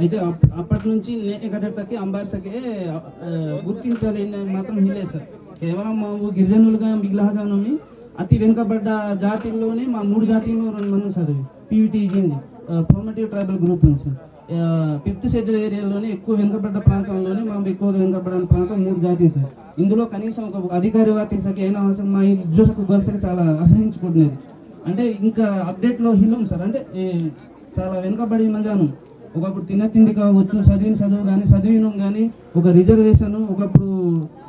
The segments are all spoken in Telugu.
అయితే అప్పటి నుంచి నేకటకి అంబార్సకే గుర్తించాలి మాత్రం హిలే సార్. కేవలం మా గిరిజనులుగా మిగిలిన అతి వెనుకబడ్డ జాతిల్లోనే మా 3 జాతీయులు 2 మంది సార్. పీవీటీజీ ప్రోమేటివ్ ట్రైబల్ గ్రూప్ ఉంది సార్. 5th షెడ్యూల్ ఏరియాలోనే ఎక్కువ వెనుకబడ్డ ప్రాంతంలోనే మా ఎక్కువ వెనుకబడిన ప్రాంతం 3 జాతీయ సార్. ఇందులో కనీసం ఒక అధికారి వాతీసకి అయినా అవసరం మా ఇజ్జోసకు గొలుసకి చాలా అసహించుకుంటున్నది. అంటే ఇంకా అప్డేట్లో హిల్లం సార్. అంటే చాలా వెనుకబడి మందాను. ఒకప్పుడు తిండి కావచ్చు, చదువు కానీ చదివినం కానీ ఒక రిజర్వేషన్ ఒకప్పుడు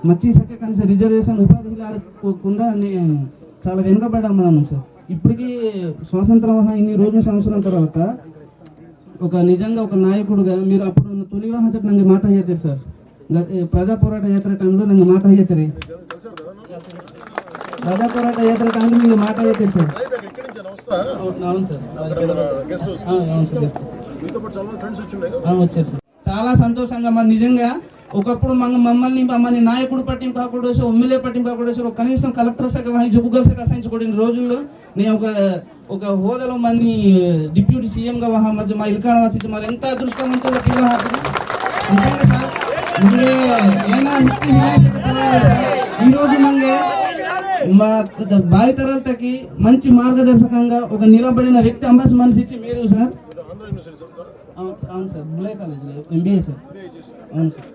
మచ్చీసకే కనీసం రిజర్వేషన్ ఉపాధి లేకుండా చాలా వెనుకబడ్డాం మనం సార్. ఇప్పటికీ స్వాతంత్రం ఇన్ని రోజుల సంవత్సరం తర్వాత ఒక నిజంగా ఒక నాయకుడుగా మీరు అప్పుడు తొలి వివాహ చట్టం ನಂಗೆ మాట ಹೇಳ್ತೀರಿ సార్. ప్రజా పోరాట యాత్ర టైంలో ನಂಗೆ మాట ಹೇಳ್ತೀರಿ. ప్రజా పోరాట యాత్ర టైంలో మీకు మాట ಹೇಳ್ತೀರಿ సార్. అవును సార్, వచ్చారు సార్. చాలా సంతోషంగా మరి నిజంగా ఒకప్పుడు మమ్మల్ని నాయకుడు పట్టింపు కాకుండా ఎమ్మెల్యే పట్టింపు కాకుండా కనీసం కలెక్టర్ శాఖ జుగ్గుల శాఖ అసహించుకోడిన రోజుల్లో నేను ఒక హోదాలో మంది డిప్యూటీ సీఎంగా మధ్య మా ఇల్కాడ వచ్చి మరి ఎంత అదృష్టవంతులు నిజంగా సార్. ఈరోజు మంది మా భావితరాలకి మంచి మార్గదర్శకంగా ఒక నిలబడిన వ్యక్తి అంబాసి మనిషి ఇచ్చి మీరు సార్. అవును సార్, బులే కాలేజ్ MBA సార్. అవును సార్.